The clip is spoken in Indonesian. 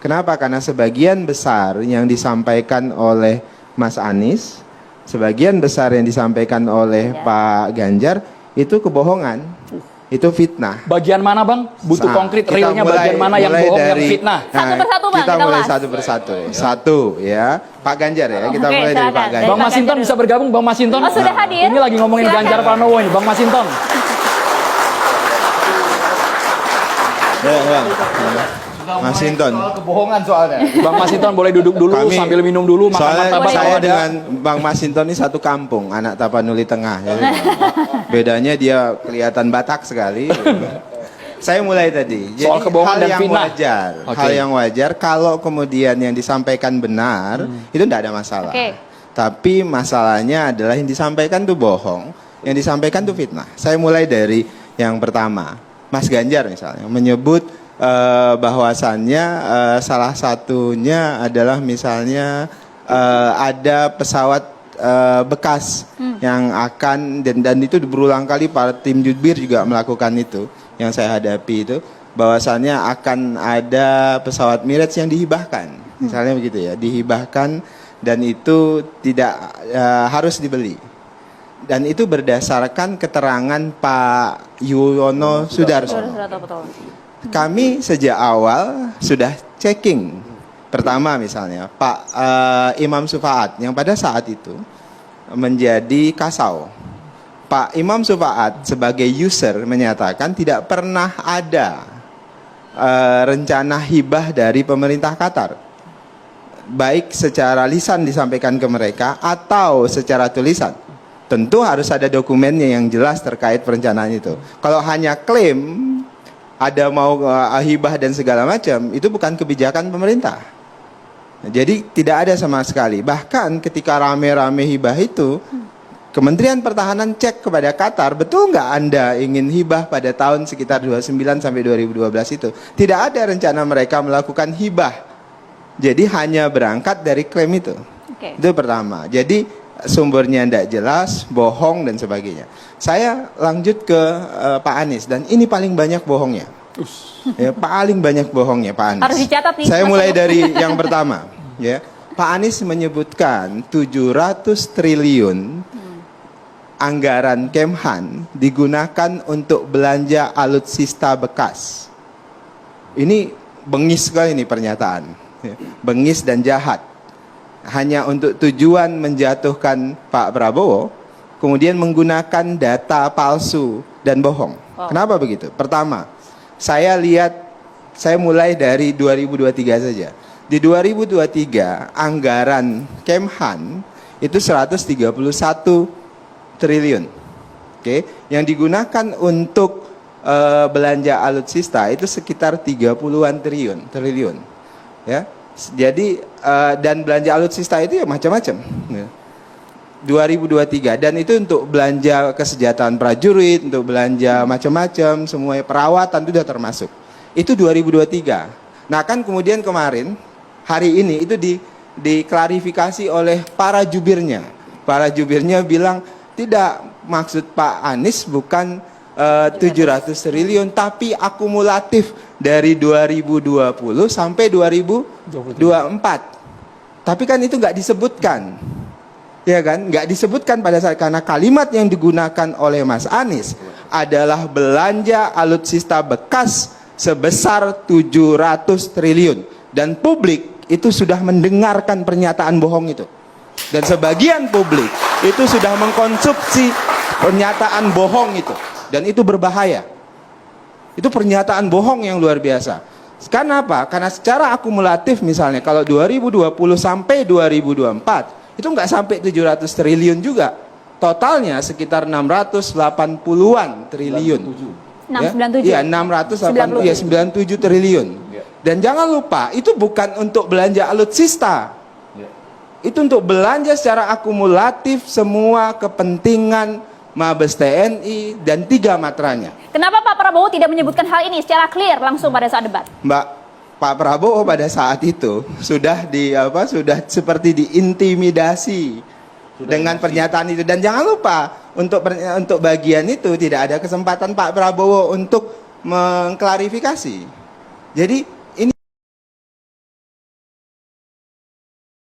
Kenapa? Karena sebagian besar yang disampaikan oleh Mas Anies, sebagian besar yang disampaikan oleh Pak Ganjar itu kebohongan, itu fitnah. Bagian mana Bang? Butuh konkret realnya bagian mana yang bohong, yang fitnah? Satu persatu Bang, kita mulai bahas. satu persatu. Satu ya, Pak Ganjar ya, kita mulai dari Pak Ganjar. Bang Masinton bisa bergabung, Bang Masinton? Oh, sudah hadir. Ini lagi ngomongin Silakan. Ganjar Pranowo ini, Bang Masinton. Masinton. Soal kebohongan soalnya. Bang Masinton boleh duduk dulu sambil minum dulu, makan soalnya martabak saya kalau ada. dengan Bang Masinton ini satu kampung, anak Tapanuli Tengah. Jadi, bedanya dia kelihatan Batak sekali. Saya mulai tadi. Jadi Soal kebohongan hal dan yang fitnah. wajar, Oke. hal yang wajar kalau kemudian yang disampaikan benar, itu tidak ada masalah. Oke. Tapi masalahnya adalah yang disampaikan itu bohong, yang disampaikan itu fitnah. Saya mulai dari yang pertama, Mas Ganjar misalnya menyebut bahwasannya salah satunya adalah misalnya ada pesawat bekas yang akan dan itu berulang kali para tim jubir juga melakukan itu. Yang saya hadapi itu bahwasannya akan ada pesawat Mirage yang dihibahkan, misalnya begitu ya, dihibahkan dan itu tidak harus dibeli. Dan itu berdasarkan keterangan Pak Yuwono Sudarsono. Betul. Kami sejak awal sudah checking. Pertama misalnya Pak Imam Sufaat yang pada saat itu menjadi kasau. Pak Imam Sufaat sebagai user menyatakan tidak pernah ada rencana hibah dari pemerintah Qatar. Baik secara lisan disampaikan ke mereka atau secara tulisan. Tentu harus ada dokumennya yang jelas terkait perencanaan itu. Kalau hanya klaim ada mau hibah dan segala macam, itu bukan kebijakan pemerintah. Jadi tidak ada sama sekali. Bahkan ketika rame-rame hibah itu, Kementerian Pertahanan cek kepada Qatar, betul nggak Anda ingin hibah pada tahun sekitar 29 sampai 2012 itu? Tidak ada rencana mereka melakukan hibah. Jadi hanya berangkat dari klaim itu. Itu pertama. Jadi sumbernya tidak jelas, bohong dan sebagainya. Saya lanjut ke Pak Anies dan ini paling banyak bohongnya. Ya, paling banyak bohongnya Pak Anies. Harus dicatat nih. Saya mulai dari yang pertama. Ya, Pak Anies menyebutkan 700 triliun anggaran Kemhan digunakan untuk belanja alutsista bekas. Ini bengis sekali nih pernyataan. Ya, bengis dan jahat. Hanya untuk tujuan menjatuhkan Pak Prabowo, kemudian menggunakan data palsu dan bohong. Kenapa begitu? Pertama, saya mulai dari 2023 saja. Di 2023 anggaran Kemhan itu 131 triliun. Oke, yang digunakan untuk belanja alutsista itu sekitar 30-an triliun. Ya. Jadi dan belanja alutsista itu ya macam-macam. Ya. 2023 dan itu untuk belanja kesejahteraan prajurit, untuk belanja macam-macam, semuanya perawatan itu sudah termasuk. Itu 2023. Nah, kan kemudian kemarin hari ini itu diklarifikasi oleh para jubirnya. Para jubirnya bilang tidak, maksud Pak Anies bukan 700 triliun tapi akumulatif dari 2020 sampai 2024. Tapi kan itu nggak disebutkan. Ya kan, nggak disebutkan pada saat, karena kalimat yang digunakan oleh Mas Anies adalah belanja alutsista bekas sebesar 700 triliun dan publik itu sudah mendengarkan pernyataan bohong itu, dan sebagian publik itu sudah mengkonsumsi pernyataan bohong itu, dan itu berbahaya. Itu pernyataan bohong yang luar biasa. Karena apa? Karena secara akumulatif misalnya kalau 2020 sampai 2024 itu nggak sampai 700 triliun juga. Totalnya sekitar 680-an triliun. 697. Ya, 680, ya 97 triliun. Dan jangan lupa, itu bukan untuk belanja alutsista. Itu untuk belanja secara akumulatif semua kepentingan Mabes TNI dan 3 matranya. Kenapa Pak Prabowo tidak menyebutkan hal ini secara clear langsung pada saat debat? Pak Prabowo pada saat itu sudah sudah seperti diintimidasi dengan pernyataan itu, dan jangan lupa untuk bagian itu tidak ada kesempatan Pak Prabowo untuk mengklarifikasi. Jadi